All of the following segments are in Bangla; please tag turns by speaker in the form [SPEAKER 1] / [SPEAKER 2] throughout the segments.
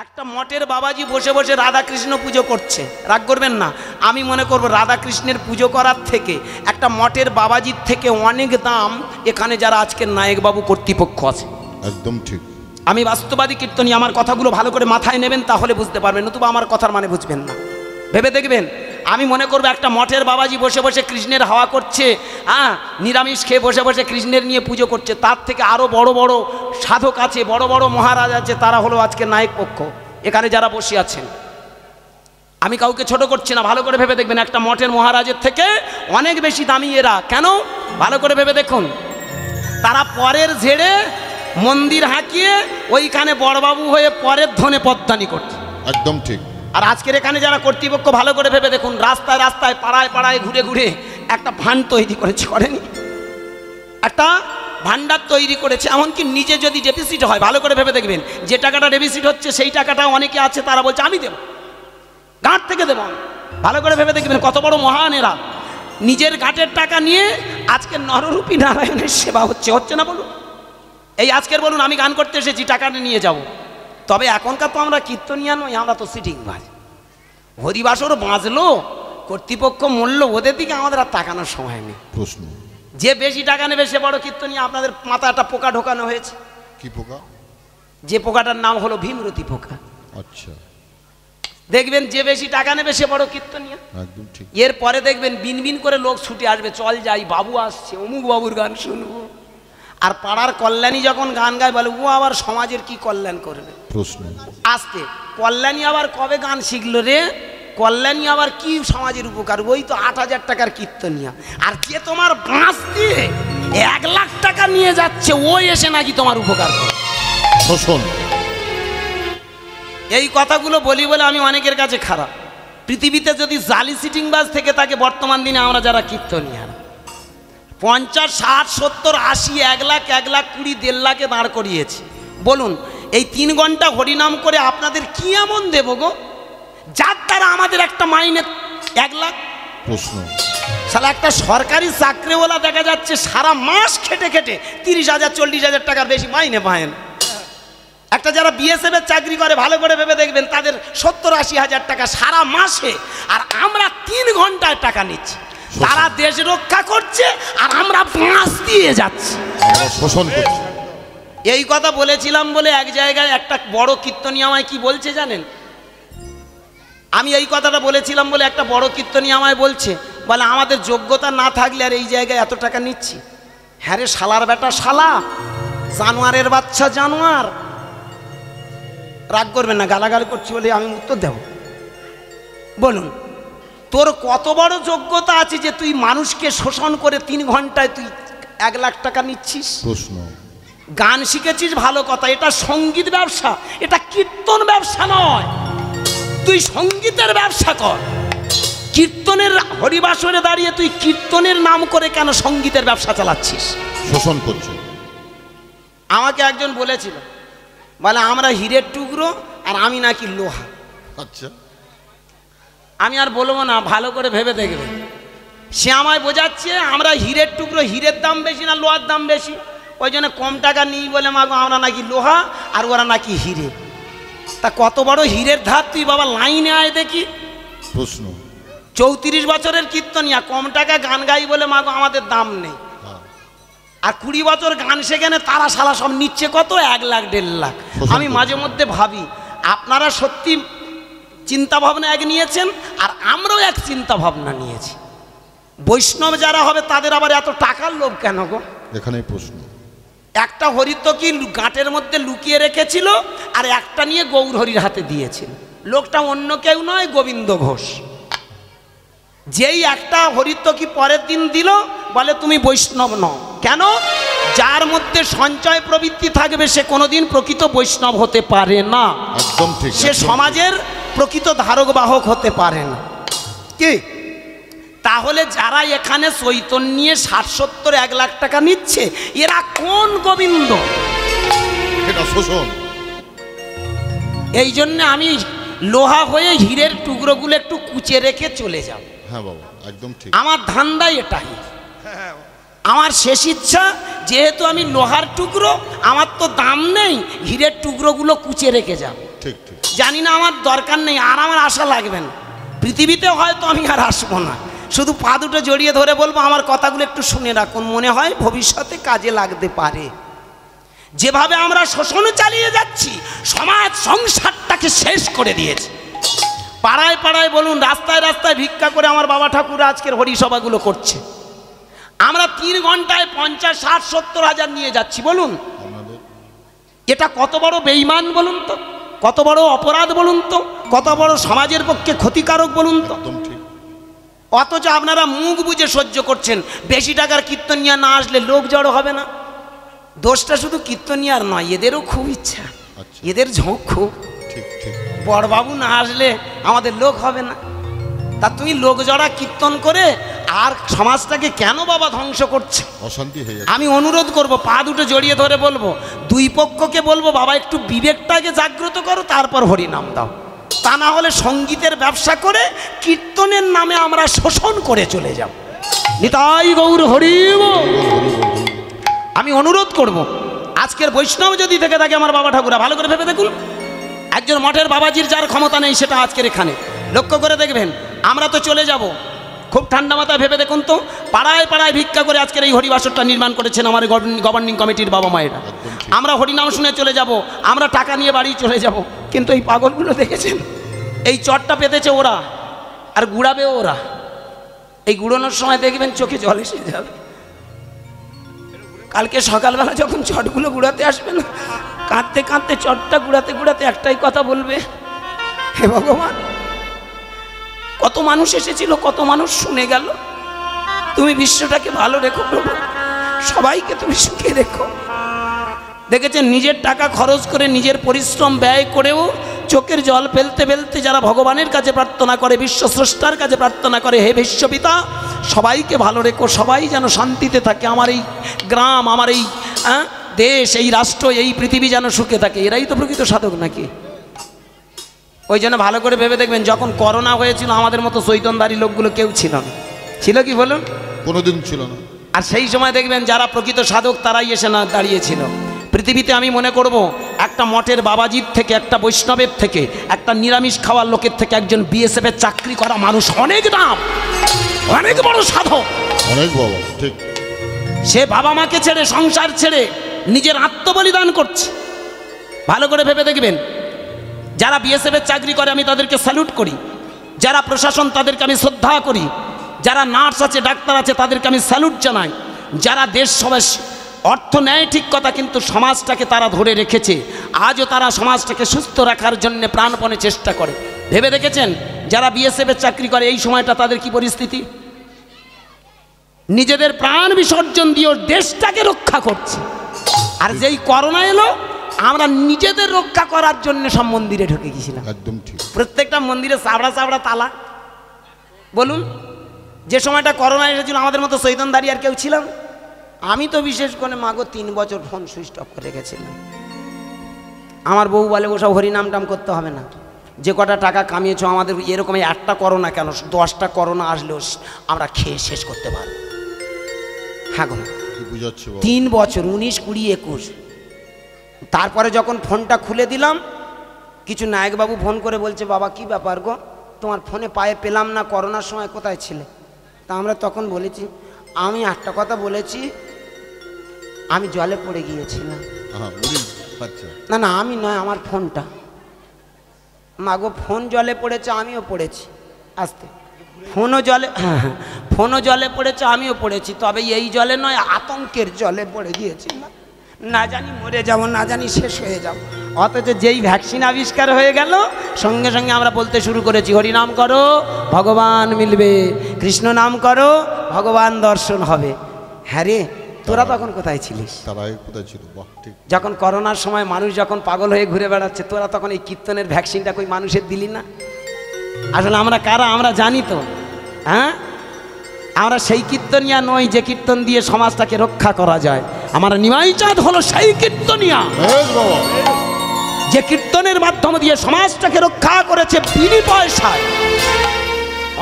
[SPEAKER 1] একটা মঠের বাবাজি বসে বসে রাধা কৃষ্ণ পুজো করছে, রাগ করবেন না। আমি মনে করব রাধা কৃষ্ণের পুজো করার থেকে একটা মঠের বাবাজির থেকে অনেক দাম এখানে যারা আজকের নায়কবাবু কর্তৃপক্ষ আছে।
[SPEAKER 2] একদম ঠিক।
[SPEAKER 1] আমি বাস্তবাদী কীর্তনী, আমার কথাগুলো ভালো করে মাথায় নেবেন, তাহলে বুঝতে পারবেন, নতুবা আমার কথার মানে বুঝবেন না। ভেবে দেখবেন, আমি মনে করবো একটা মঠের বাবাজি বসে বসে কৃষ্ণের হাওয়া করছে, নিরামিষ খেয়ে বসে বসে কৃষ্ণের নিয়ে পুজো করছে, তার থেকে আরও বড় বড় সাধক আছে, বড় বড় মহারাজ আছে, তারা হলো আজকে নায়ক পক্ষ এখানে যারা বসে আছেন। আমি কাউকে ছোট করছি না, ভালো করে ভেবে দেখবেন, একটা মঠের মহারাজের থেকে অনেক বেশি দামি এরা। কেন? ভালো করে ভেবে দেখুন, তারা পরের ঝেড়ে মন্দির হাঁকিয়ে ওইখানে বড়বাবু হয়ে পরের ধনে পদ্মানি করছে।
[SPEAKER 2] একদম ঠিক।
[SPEAKER 1] আর আজকের এখানে যারা কর্তৃপক্ষ, ভালো করে ভেবে দেখুন, রাস্তায় রাস্তায় পাড়ায় পাড়ায় ঘুরে ঘুরে একটা ভান্ড তৈরি করেছে, করেনি? একটা ভান্ডার তৈরি করেছে, এমনকি নিজে যদি ডেপিসিট হয়, ভালো করে ভেবে দেখবেন, যে টাকাটা ডেপিসিট হচ্ছে সেই টাকাটা অনেকে আছে তারা বলছে আমি দেব, গাঁট থেকে দেব। ভালো করে ভেবে দেখবেন কত বড় মহান এরা। নিজের ঘাটের টাকা নিয়ে আজকে নররূপী নারায়ণের সেবা হচ্ছে, হচ্ছে না বলুন? এই আজকের বলুন আমি গান করতে এসেছি, টাকাটা নিয়ে যাব। তবে এখনকার তো আমরা কীর্তনিয়া নই, আমরা তো সিটিং বাজ। হরিবাসরও বাঁচলো, কর্তৃপক্ষ মূল্য, ওদের দিকে আমাদের আর তাকানোর সময় নেই।
[SPEAKER 2] প্রশ্ন,
[SPEAKER 1] যে বেশি টাকা নেবে সে বড় কীর্তনিয়া। আপনাদের মাথায় একটা পোকা ঢোকানো হয়েছে।
[SPEAKER 2] কি পোকা?
[SPEAKER 1] যে পোকাটার নাম হলো ভীমরতি পোকা।
[SPEAKER 2] আচ্ছা,
[SPEAKER 1] দেখবেন যে বেশি টাকা নেবে সে বড় কীর্তনিয়া।
[SPEAKER 2] একদম ঠিক।
[SPEAKER 1] এরপরে দেখবেন বিনবিন করে লোক ছুটে আসবে, চল যাই, বাবু আসছে, অমুক বাবুর গান শুনবো। আর পাড়ার কল্যাণী যখন গান গায় বলে ও আবার সমাজের কি কল্যাণ করবে।
[SPEAKER 2] প্রশ্ন,
[SPEAKER 1] আসতে কল্যাণী আবার কবে গান শিখলো রে? কল্যাণী আবার কি সমাজের উপকার? ওই তো 8,000 টাকার কীর্তনিয়া। আর যে তোমার বাঁশ দিয়ে 1 লাখ টাকা নিয়ে যাচ্ছে, ওই এসে নাকি তোমার উপকার করে।
[SPEAKER 2] শোষণ।
[SPEAKER 1] এই কথাগুলো বলি বলে আমি অনেকের কাছে খারাপ। পৃথিবীতে যদি জালি সিটিংবাজ থেকে থাকে, বর্তমান দিনে আমরা যারা কীর্তনিয়া 50, 60, 70, 80, 1 লাখ, 1 লাখ 20, 1.5 লাখে দাঁড় করিয়েছি। বলুন এই 3 ঘন্টা হরিনাম করে আপনাদের কি এমন দেব গো, যার দ্বারা আমাদের একটা মাইনে 1 লাখ?
[SPEAKER 2] প্রশ্ন,
[SPEAKER 1] সালা একটা সরকারি চাকরিওয়ালা দেখা যাচ্ছে সারা মাস খেটে খেটে 30,000, 40,000 টাকার বেশি মাইনে পায়। একটা যারা বিএসএফ এর চাকরি করে, ভালো করে ভেবে দেখবেন, তাদের 70-80 হাজার টাকা সারা মাসে। আর আমরা 3 ঘন্টায় টাকা নিচ্ছি। তারা দেশ রক্ষা করছে আর আমরা বাঁশ দিয়ে যাচ্ছি,
[SPEAKER 2] শোষণ করছে।
[SPEAKER 1] এই কথা বলেছিলাম বলে এক জায়গায় একটা বড় কীর্তনী আমায় কি বলছে জানেন? আমি এই কথাটা বলেছিলাম বলে একটা বড় কীর্তনী আমায় বলছে, বলে আমাদের যোগ্যতা না থাকলে আর এই জায়গায় এত টাকা নিচ্ছি? হ্যাঁ রে শালার বেটা শালা, জানোয়ারের বাচ্চা জানোয়ার। রাগ করবেন না, গালাগাল করছি বলে আমি উত্তর দেব। বলুন তোর কত বড় যোগ্যতা আছে যে তুই মানুষকে শোষণ করে 3 ঘন্টায় তুই 1 লাখ টাকা নিচ্ছিস?
[SPEAKER 2] প্রশ্ন,
[SPEAKER 1] গান শিখেছিস ভালো কথা, এটা সঙ্গীত ব্যবসা, এটা কীর্তন ব্যবসা নয়। তুই সঙ্গীতের ব্যবসা কর। কীর্তনের হরিবাসরে দাঁড়িয়ে তুই কীর্তনের নাম করে কেন সঙ্গীতের ব্যবসা চালাচ্ছিস?
[SPEAKER 2] শোষণ করছে।
[SPEAKER 1] আমাকে একজন বলেছিল, বলে আমরা হীরের টুকরো আর আমি নাকি লোহা।
[SPEAKER 2] আচ্ছা,
[SPEAKER 1] আমি আর বলবো না, ভালো করে ভেবে দেখবে। সে আমায় বোঝাচ্ছে আমরা হীরের টুকরো, হীরের দাম বেশি না লোহার দাম বেশি, ওই জন্য কম টাকা নিই বলে মাগো আমরা নাকি লোহা আর ওরা নাকি হীরে। তা কত বড় হীরের ধার তুই বাবা, লাইনে আয় দেখি।
[SPEAKER 2] প্রশ্ন,
[SPEAKER 1] 34 বছরের কীর্তনিয়া, কম টাকা গান গাই বলে মাগো আমাদের দাম নেই। আর 20 বছর গান শেখেনে তারা শালা সব নিচ্ছে কত, 1 লাখ 1.5 লাখ। আমি মাঝে মধ্যে ভাবি আপনারা সত্যি চিন্তা ভাবনা এক নিয়েছেন, আর আমরাও এক চিন্তা ভাবনা নিয়েছি। বৈষ্ণব যারা হবে তাদের আবার এত টাকার লোভ কেন গো?
[SPEAKER 2] এখানেই প্রশ্ন।
[SPEAKER 1] একটা হরির তো কি গাঁটের মধ্যে লুকিয়ে রেখেছিল, আর একটা নিয়ে গৌর হরির হাতে দিয়েছিল। লোকটা অন্য কেউ নয়, গোবিন্দ ঘোষ। যেই একটা হরিত্ব কি পরের দিন দিল, বলে তুমি বৈষ্ণব নও। কেন? যার মধ্যে সঞ্চয় প্রবৃত্তি থাকবে সে কোনোদিন প্রকৃত বৈষ্ণব হতে পারে না।
[SPEAKER 2] একদম ঠিক।
[SPEAKER 1] সে সমাজের প্রকৃত ধারক বাহক হতে পারে না। কি তাহলে যারা এখানে চৈতন্য নিয়ে 60-70, 1 লাখ টাকা নিচ্ছে, এরা কোন গোবিন্দ?
[SPEAKER 2] এটা শোষণ।
[SPEAKER 1] এই জন্য আমি লোহা হয়ে হীরের টুকরোগুলো একটু কুচে রেখে চলে যাব।
[SPEAKER 2] হ্যাঁ বাবা, একদম ঠিক।
[SPEAKER 1] আমার ধান্দাই এটাই। আমার শেষ ইচ্ছা, যেহেতু আমি লোহার টুকরো, আমার তো দাম নেই, হীরের টুকরোগুলো কুচে রেখে যাব।
[SPEAKER 2] ঠিক ঠিক
[SPEAKER 1] জানি না, আমার দরকার নেই, আর আমার আশা লাগবে না। পৃথিবীতে হয়তো আমি আর আসবো না, শুধু পা দুটো জড়িয়ে ধরে বলবো আমার কথাগুলো একটু শুনে রাখুন, মনে হয় ভবিষ্যতে কাজে লাগতে পারে। যেভাবে আমরা শোষণ চালিয়ে যাচ্ছি, সমাজ সংসারটাকে শেষ করে দিয়েছে। পাড়ায় পাড়ায় বলুন, রাস্তায় রাস্তায় ভিক্ষা করে আমার বাবা ঠাকুর আজকের হরিসভাগুলো করছে। আমরা 3 ঘন্টায় 50, 60, 70 হাজার নিয়ে যাচ্ছি। বলুন
[SPEAKER 2] আমাদের
[SPEAKER 1] এটা কত বড় বেঈমান বলুন তো, কত বড় অপরাধ বলুন তো, কত বড় সমাজের পক্ষে ক্ষতিকারক বলুন তো।
[SPEAKER 2] একদম ঠিক।
[SPEAKER 1] অথচ আপনারা মুখ বুজে সহ্য করছেন। বেশি টাকার কীর্তনিয়া না আসলে লোক জড়ো হবে না। দোষটা শুধু কীর্তনিয়ার নয়, এদেরও খুব ইচ্ছা,
[SPEAKER 2] আচ্ছা।
[SPEAKER 1] এদের ঝোঁক খুব।
[SPEAKER 2] ঠিক ঠিক
[SPEAKER 1] বড়বাবু না আসলে আমাদের লোক হবে না। তা তুমি লোক জড়া কীর্তন করে আর সমাজটাকে কেন বাবা ধ্বংস করছে?
[SPEAKER 2] অশান্তি হয়ে যাচ্ছে।
[SPEAKER 1] আমি অনুরোধ করব, পা দুটো জড়িয়ে ধরে বলবো, দুই পক্ষকে বলবো, বাবা একটু বিবেকটাকে জাগ্রত করো, তারপর হরিনাম দাও। তা না হলে সঙ্গীতের ব্যবসা করে কীর্তনের নামে আমরা শোষণ করে চলে যাব। নিতাই গৌর হরি বল। আমি অনুরোধ করব, আজকের বৈষ্ণব যদি থেকে থাকে আমার বাবা ঠাকুরা, ভালো করে ভেবে দেখুন। একজন মঠের বাবাজির যার ক্ষমতা নেই, সেটা আজকের এখানে লক্ষ্য করে দেখবেন। আমরা তো চলে যাব, খুব ঠান্ডা মাথায় ভেবে দেখুন তো, পাড়ায় পাড়ায় ভিক্ষা করে আজকের এই হরিবাসরটা নির্মাণ করেছেন আমার গভর্নিং কমিটির বাবা মায়েরা। আমরা হরিনাম শুনে চলে যাব, আমরা টাকা নিয়ে বাড়ি চলে যাব। কিন্তু এই পাগলগুলো দেখেছেন, এই চটটা পেতেছে ওরা, আর গুড়াবে ওরা। এই গুড়ানোর সময় দেখবেন চোখে জল এসে যাবে। কালকে সকালবেলা যখন চটগুলো গুড়াতে আসবে না, কাঁদতে কাঁদতে চটটা গুড়াতে গুড়াতে একটাই কথা বলবে, হে ভগবান, কত মানুষ এসেছিল, কত মানুষ শুনে গেল, তুমি বিশ্বটাকে ভালো রেখো প্রভু, সবাইকে তুমি সুখে রেখো। দেখেছেন, নিজের টাকা খরচ করে, নিজের পরিশ্রম ব্যয় করেও চোখের জল ফেলতে ফেলতে যারা ভগবানের কাছে প্রার্থনা করে, বিশ্ব স্রষ্টার কাছে প্রার্থনা করে, হে বিশ্বপিতা সবাইকে ভালো রেখো, সবাই যেন শান্তিতে থাকে, আমার এই গ্রাম, আমার এই দেশ, এই রাষ্ট্র, এই পৃথিবী যেন সুখে থাকে। এরাই তো প্রকৃত সাধক নাকি? ওই জন্য ভালো করে ভেবে দেখবেন, যখন করোনা হয়েছিল আমাদের মতো চৈতন্যধারী লোকগুলো কেউ ছিল না। ছিল কি বলুন?
[SPEAKER 2] কোনোদিন ছিল না।
[SPEAKER 1] আর সেই সময় দেখবেন যারা প্রকৃত সাধক তারাই এসে না দাঁড়িয়েছিল। পৃথিবীতে আমি মনে করব, একটা মঠের বাবাজির থেকে, একটা বৈষ্ণবের থেকে, একটা নিরামিষ খাওয়ার লোকের থেকে একজন বিএসএফের চাকরি করা মানুষ অনেক দাম, অনেক বড় সাধক,
[SPEAKER 2] অনেক বাবা। ঠিক।
[SPEAKER 1] সে বাবা মাকে ছেড়ে, সংসার ছেড়ে নিজের আত্মবলিদান করছে। ভালো করে ভেবে দেখবেন, যারা বিএসএফের চাকরি করে আমি তাদেরকে স্যালুট করি, যারা প্রশাসন তাদেরকে আমি শ্রদ্ধা করি, যারা নার্স আছে, ডাক্তার আছে তাদেরকে আমি স্যালুট জানাই। যারা দেশ সবাই অর্থ নেয় ঠিক কথা, কিন্তু সমাজটাকে তারা ধরে রেখেছে, আজও তারা সমাজটাকে সুস্থ রাখার জন্য প্রাণপণে চেষ্টা করে। ভেবে দেখেছেন, যারা বিএসএফের চাকরি করে এই সময়টা তাদের কি পরিস্থিতি? নিজেদের প্রাণ বিসর্জন দিয়েও দেশটাকে রক্ষা করছে। আর যেই করোনা এলো, আমরা নিজেদের রক্ষা করার জন্য সব মন্দিরে ঢুকে গেছিলাম।
[SPEAKER 2] একদম ঠিক।
[SPEAKER 1] প্রত্যেকটা মন্দিরে চাবড়া চাবড়া তালা। বলুন, যে সময়টা করোনা এসেছিল আমাদের মতো চৈতন্যধারী আর কেউ ছিলাম? আমি তো বিশেষ করে মাগো 3 বছর ফোন সুইচ অফ করে রেখেছিলাম। আমার বউ বলে, ওসব হরিনাম টাম করতে হবে না, যে কটা টাকা কামিয়েছ আমাদের এরকম একটা করোনা কেন, 10টা করোনা আসলেও আমরা খেয়ে শেষ করতে পারবো। হ্যাঁ গো, 3 বছর, 19, 20, 21। তারপরে যখন ফোনটা খুলে দিলাম, কিছু নায়কবাবু ফোন করে বলছে, বাবা কি ব্যাপার গো, তোমার ফোনে পায়ে পেলাম না, করোনার সময় কোথায় ছিলে? তা আমরা তখন বলেছি, আমি একটা কথা বলেছি, আমি জলে পড়ে গিয়েছিলাম। না না, আমি নয়, আমার ফোনটা। মাগো, ফোন জলে পড়েছে, আমিও পড়েছি। আস্তে, ফোনও জলে পড়েছে, আমিও পড়েছি, তবে এই জলে নয়, আতঙ্কের জলে পড়ে গিয়েছিলাম। না জানি মরে যাব, না জানি শেষ হয়ে যাব। অথচ যেই ভ্যাকসিন আবিষ্কার হয়ে গেল, সঙ্গে সঙ্গে আমরা বলতে শুরু করেছি, হরিনাম করো ভগবান মিলবে, কৃষ্ণ নাম করো ভগবান দর্শন হবে। হ্যাঁ রে, তোরা তখন কোথায় ছিলিস? যখন করোনার সময় মানুষ যখন পাগল হয়ে ঘুরে বেড়াচ্ছে, তোরা তখন এই কীর্তনের ভ্যাকসিনটা কই মানুষের দিলি না? আসলে আমরা কারা আমরা জানি তো। হ্যাঁ, আমরা সেই কীর্তনিয়া নই যে কীর্তন দিয়ে সমাজটাকে রক্ষা করা যায়। আমার নিমাই চাঁদ হলো সেই কীর্তনিয়া, যে কীর্তনের মাধ্যম দিয়ে সমাজটাকে রক্ষা করেছে বিনি পয়সায়।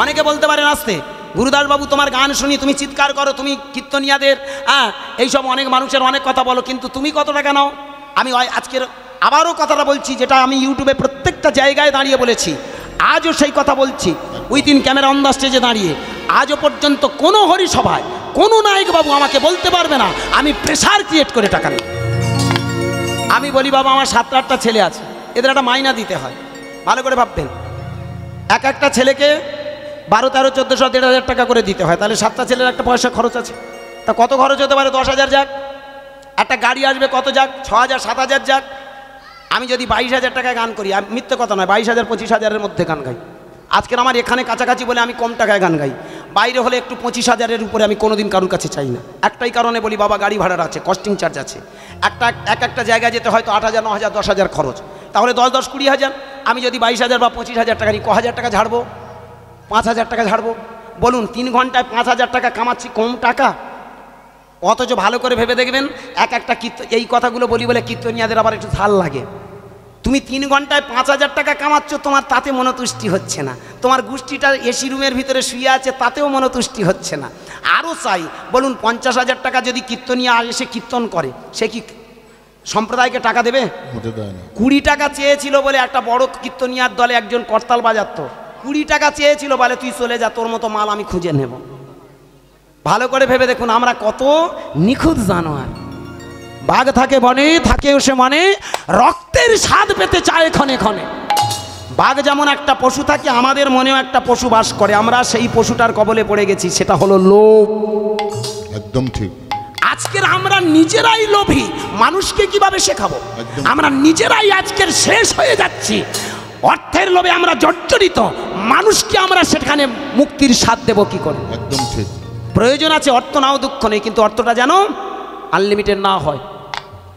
[SPEAKER 1] অনেকে বলতে পারেন, আসতে গুরুদাস বাবু তোমার গান শুনি, তুমি চিৎকার করো, তুমি কীর্তনিয়াদের এইসব অনেক মানুষের অনেক কথা বলো, কিন্তু তুমি কত টাকা নাও? আমি আজকের আবারও কথাটা বলছি, যেটা আমি ইউটিউবে প্রত্যেকটা জায়গায় দাঁড়িয়ে বলেছি, আজও সেই কথা বলছি উইদিন ক্যামেরা অন দ্য স্টেজে দাঁড়িয়ে। আজও পর্যন্ত কোনো হরিসভায় কোনো নায়কবাবু আমাকে বলতে পারবে না আমি প্রেশার ক্রিয়েট করে টাকা নিই। আমি বলি বাবা আমার 7-8টা ছেলে আছে, এদের একটা মাইনা দিতে হয়। ভালো করে ভাববেন, এক একটা ছেলেকে 12, 13, 1400, 1500 টাকা করে দিতে হয়, তাহলে 7টা ছেলের একটা পয়সা খরচ আছে। তা কত খরচ হতে পারে? 10,000 যাক। একটা গাড়ি আসবে কত যাক? 6,000, 7,000 যাক। আমি যদি 22,000 টাকায় গান করি, আমি মিথ্যে কথা নয়, 22,000, 25,000-এর মধ্যে গান গাই। আজকের আমার এখানে কাছাকাছি বলে আমি কম টাকায় গান গাই, বাইরে হলে একটু 25,000-এর উপরে আমি কোনোদিন কারোর কাছে চাই না। একটাই কারণে বলি, বাবা গাড়ি ভাড়ার আছে, কস্টিং চার্জ আছে, একটা জায়গায় যেতে হয়তো 8,000, 9,000, 10,000 খরচ, তাহলে 10, 20,000। আমি যদি 22,000 বা 25,000 টাকা নিই, 1,000 টাকা ঝাড়বো, 5,000 টাকা ঝাড়বো। বলুন 3 ঘন্টায় 5,000 টাকা কামাচ্ছি, কম টাকা? অথচ ভালো করে ভেবে দেখবেন, একটা এই কথাগুলো বলি বলে কীর্তনিয়াদের আবার একটু ঝাল লাগে। তুমি 3 ঘন্টায় 5,000 টাকা কামাচ্ছ, তোমার তাতে মনোতুষ্টি হচ্ছে না। তোমার গোষ্ঠীটা এসি রুমের ভিতরে শুয়ে আছে, তাতেও মনোতুষ্টি হচ্ছে না। আরও চাই, বলুন 50,000 টাকা যদি কীর্তনিয়া এসে কীর্তন করে, সে কি সম্প্রদায়কে টাকা দেবে? 20 টাকা চেয়েছিল বলে একটা বড় কীর্তনিয়ার দলে একজন করতাল বাজাতো, 20 টাকা চেয়েছিল বলে তুই চলে যা, তোর মতো মাল আমি খুঁজে নেব। ভালো করে ভেবে দেখুন আমরা কত নিখুঁত জানোয়ার। বাঘ থাকে বনে, থাকে সে মনে, রক্তের স্বাদ পেতে চায় ক্ষণে ক্ষণে। বাঘ যেমন একটা পশু থাকে, আমাদের মনেও একটা পশু বাস করে, আমরা সেই পশুটার কবলে পড়ে গেছি, সেটা হলো লোভ।
[SPEAKER 2] একদম ঠিক।
[SPEAKER 1] আজকের আমরা নিজেরাই লোভী, মানুষকে কিভাবে শেখাবো? আমরা নিজেরাই আজকের শেষ হয়ে যাচ্ছি, অর্থের লোভে আমরা জর্জরিত, মানুষকে আমরা সেখানে মুক্তির স্বাদ দেব কি করে?
[SPEAKER 2] একদম ঠিক।
[SPEAKER 1] প্রয়োজন আছে, অর্থ নাও দুঃখ নেই, কিন্তু অর্থটা যেন আনলিমিটেড না হয়।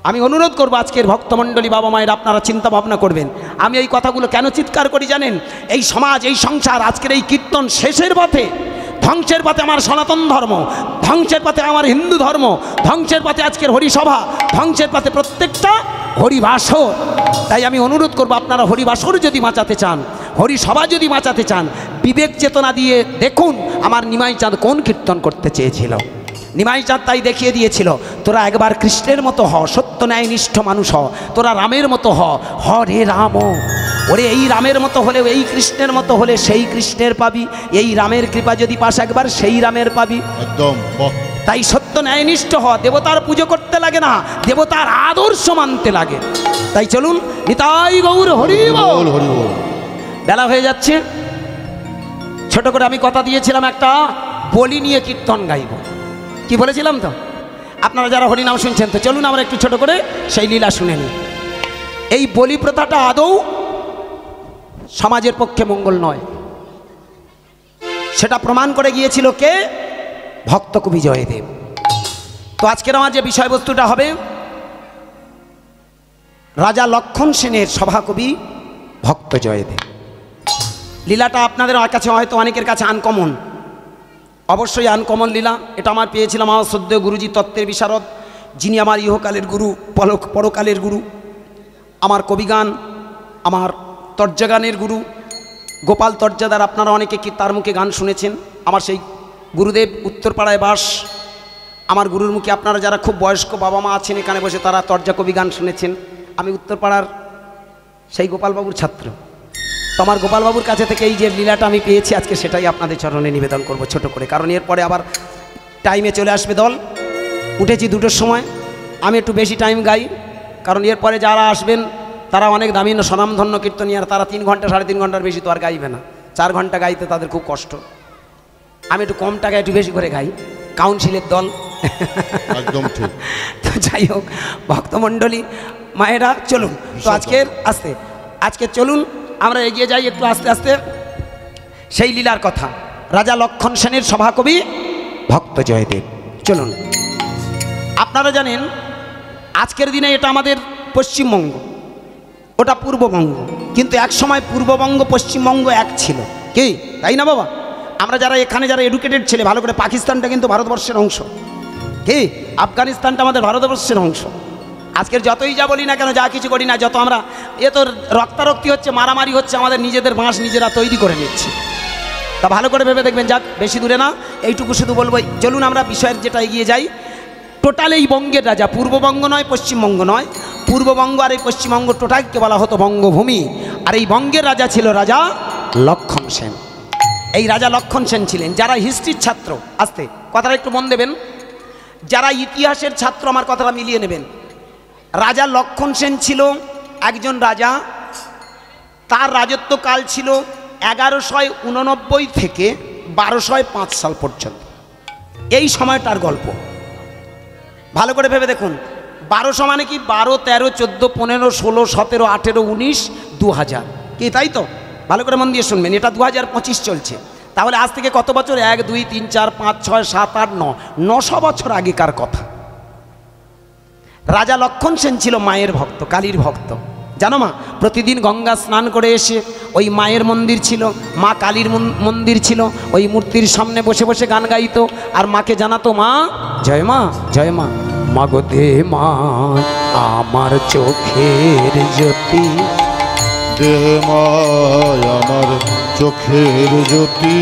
[SPEAKER 1] আমি অনুরোধ করবো আজকের ভক্তমণ্ডলী, বাবা মায়ের, আপনারা চিন্তা ভাবনা করবেন। আমি এই কথাগুলো কেন চিৎকার করি জানেন? এই সমাজ, এই সংসার, আজকের এই কীর্তন শেষের পথে, ধ্বংসের পথে আমার সনাতন ধর্ম, ধ্বংসের পথে আমার হিন্দু ধর্ম, ধ্বংসের পথে আজকের হরিসভা, ধ্বংসের পথে প্রত্যেকটা হরিবাসর। তাই আমি অনুরোধ করবো, আপনারা হরিবাসর যদি বাঁচাতে চান, হরিসভা যদি বাঁচাতে চান, বিবেক চেতনা দিয়ে দেখুন আমার নিমাই চাঁদ কোন কীর্তন করতে চেয়েছিল। নিমাই চাঁদ তাই দেখিয়ে দিয়েছিল, তোরা একবার কৃষ্ণের মতো হ, সত্য ন্যায়নিষ্ঠ মানুষ হ, তোরা রামের মতো হ রে রাম। ওরে এই রামের মতো হলে, এই কৃষ্ণের মতো হলে সেই কৃষ্ণের পাবি, এই রামের কৃপা যদি পাস একবার, সেই রামের পাবি।
[SPEAKER 2] একদম।
[SPEAKER 1] তাই সত্য ন্যায়নিষ্ঠ হ, দেবতার পুজো করতে লাগে না, দেবতার আদর্শ মানতে লাগে। তাই চলুন, নিতাই গৌর হরি বল। বেলা হয়ে যাচ্ছে, ছোট করে আমি কথা দিয়েছিলাম একটা বলি নিয়ে কীর্তন গাইব, কি বলেছিলাম তো? আপনারা যারা হরিনাম শুনছেন, তো চলুন আমরা একটু ছোট করে সেই লীলা শুনে নিই। এই বলি প্রথাটা আদৌ সমাজের পক্ষে মঙ্গল নয়, সেটা প্রমাণ করে গিয়েছিল কে? ভক্ত কবি জয়দেব। তো আজকের আমার যে বিষয়বস্তুটা হবে, রাজা লক্ষণ সেনের সভাকবি ভক্ত জয়দেব। লীলাটা আপনাদের কাছে হয়তো অনেকের কাছে আনকমন, অবশ্যই আনকমন লীলা। এটা আমার পেয়েছিলাম আমার শ্রদ্ধেয় গুরুজি, তত্ত্বের বিশারদ, যিনি আমার ইহকালের গুরু, পরকালের গুরু, আমার কবিগান, আমার তর্জাগানের গুরু গোপাল তর্জাদার। আপনারা অনেকে কি তার মুখে গান শুনেছেন। আমার সেই গুরুদেব উত্তরপাড়ায় বাস, আমার গুরুর মুখে আপনারা যারা খুব বয়স্ক বাবা মা আছেন এখানে বসে, তারা তর্জা কবি গান শুনেছেন। আমি উত্তরপাড়ার সেই গোপালবাবুর ছাত্র, তো আমার গোপালবাবুর কাছে থেকে এই যে লীলাটা আমি পেয়েছি, আজকে সেটাই আপনাদের চরণে নিবেদন করব ছোট করে, কারণ এরপরে আবার টাইমে চলে আসবে দল। উঠেছি 2টোর সময়, আমি একটু বেশি টাইম গাই, কারণ এরপরে যারা আসবেন তারা অনেক দামি স্বনামধন্য কীর্তনিয়ার, তারা 3 ঘন্টা 3.5 ঘন্টার বেশি তো আর গাইবে না, 4 ঘন্টা গাইতে তাদের খুব কষ্ট। আমি একটু কম টাকায় একটু বেশি করে গাই, কাউন্সিলের দল।
[SPEAKER 2] একদম ঠিক।
[SPEAKER 1] তো যাই হোক, ভক্তমণ্ডলী মায়েরা চলুন, তো আজকে চলুন আমরা এগিয়ে যাই একটু আস্তে আস্তে সেই লীলার কথা। রাজা লক্ষণ সেনের সভাকবি ভক্ত জয়দেব। চলুন, আপনারা জানেন আজকের দিনে এটা আমাদের পশ্চিমবঙ্গ, ওটা পূর্ববঙ্গ, কিন্তু এক সময় পূর্ববঙ্গ পশ্চিমবঙ্গ এক ছিল, কি তাই না বাবা? আমরা যারা এখানে যারা এডুকেটেড ছেলে, ভালো করে, পাকিস্তানটা কিন্তু ভারতবর্ষের অংশ, কি আফগানিস্তানটা আমাদের ভারতবর্ষের অংশ। আজকের যতই যা বলি না কেন, যা কিছু করি না, যত আমরা তো রক্তারক্তি হচ্ছে, মারামারি হচ্ছে, আমাদের নিজেদের বাঁশ নিজেরা তৈরি করে নিচ্ছি। তা ভালো করে ভেবে দেখবেন, যাক বেশি দূরে না, এইটুকু শুধু বলবো। চলুন আমরা বিষয়ের যেটা এগিয়ে যাই। টোটাল এই বঙ্গের রাজা, পূর্ববঙ্গ নয়, পশ্চিমবঙ্গ নয়, পূর্ববঙ্গ আর এই পশ্চিমবঙ্গ টোটালকে বলা হতো বঙ্গভূমি। আর এই বঙ্গের রাজা ছিল রাজা লক্ষণ সেন। এই রাজা লক্ষণ সেন ছিলেন, যারা হিস্ট্রির ছাত্র, আস্তে কথাটা একটু মন দেবেন, যারা ইতিহাসের ছাত্র আমার কথাটা মিলিয়ে নেবেন। রাজা লক্ষণ সেন ছিল একজন রাজা, তার রাজত্বকাল ছিল 1189 থেকে 1205 সাল পর্যন্ত। এই সময়টার গল্প ভালো করে ভেবে দেখুন। 1200 মানে কি 12, 13, 14, 15, 16, 17, 18, 19, 2000 কি, তাই তো? ভালো করে মন দিয়ে শুনবেন, এটা 2025 চলছে। তাহলে আজ থেকে কত বছর? 1, 2, 3, 4, 5, 6, 7, 8, 9, 900 বছর আগেকার কথা। রাজা লক্ষণ সেন ছিল মায়ের ভক্ত, কালীর ভক্ত। জানো মা, প্রতিদিন গঙ্গা স্নান করে এসে ওই মায়ের মন্দির ছিল, মা কালীর মন্দির ছিল, ওই মূর্তির সামনে বসে বসে গান গাইতো আর মাকে জানাতো, মা জয় মা, জয় মা, মাগো দে মা আমার চোখের জ্যোতি,
[SPEAKER 2] দে মা আমার চোখের জ্যোতি,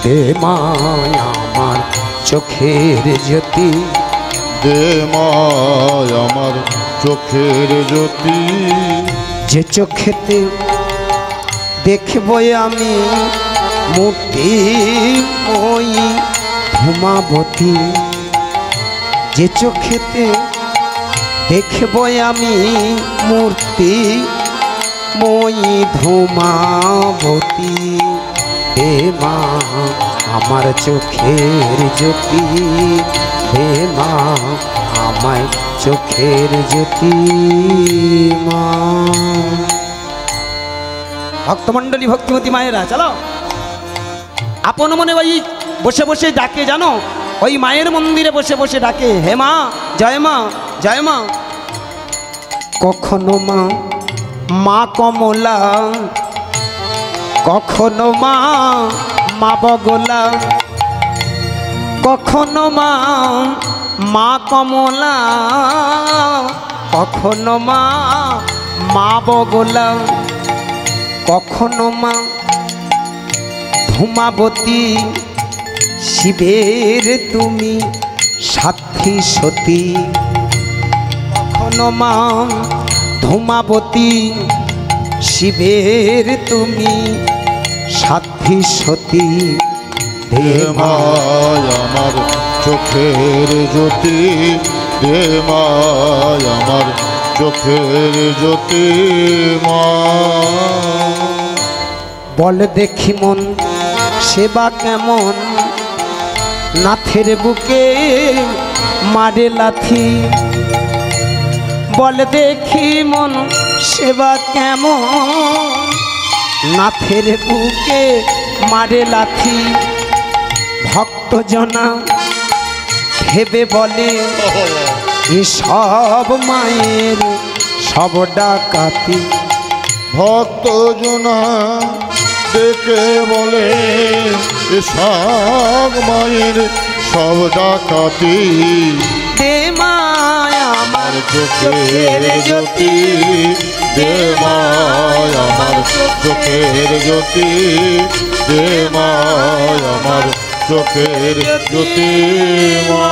[SPEAKER 1] দে মা আমার চোখের জ্যোতি,
[SPEAKER 2] দে মা আমার চোখের জ্যোতি।
[SPEAKER 1] যে চোখেতে দেখবো আমি মূর্তি ওই ধূমাবতী, যে চোখেতে দেখবো আমি মূর্তি মই ধূমাবতী, হে মা আমার চোখের জ্যোতি, হে মা আমায় চোখের জ্যোতি মা। ভক্তমণ্ডলী, ভক্তিমতী মায়েরা, চলো আপন মনে ওই বসে বসে ডাকে, জানো ওই মায়ের মন্দিরে বসে বসে ডাকে, হে মা জয় মা, জয় মা। কখনো মা মা কমলা, কখনো মা মা বগলা, কখনো মা মা কমলা, কখনো মা মা বগলা, কখনো মা ধূমাবতী, শিবের তুমি সাথী সতী, কখনো মা ধূমাবতী, শিবের তুমি সাথী সতী,
[SPEAKER 2] দে মা আমার চোখের জ্যোতি, দে মা আমার চোখের জ্যোতি মা।
[SPEAKER 1] বল দেখি মন সেবা কেমন, নাথের বুকে মারে লাথি, বল দেখি মন সেবা কেমন, নাথের বুকে মারে লাথি, ভক্তজনা ভেবে বলে সব মায়ের সব ডাকাতি,
[SPEAKER 2] ভক্তজনা ডেকে বলে সব মায়ের সব ডাকাতি,
[SPEAKER 1] দে মা আমার
[SPEAKER 2] চোখের জ্যোতি, দে মা আমার চোখের জ্যোতি, দে মা আমার চোখের জ্যোতি মা।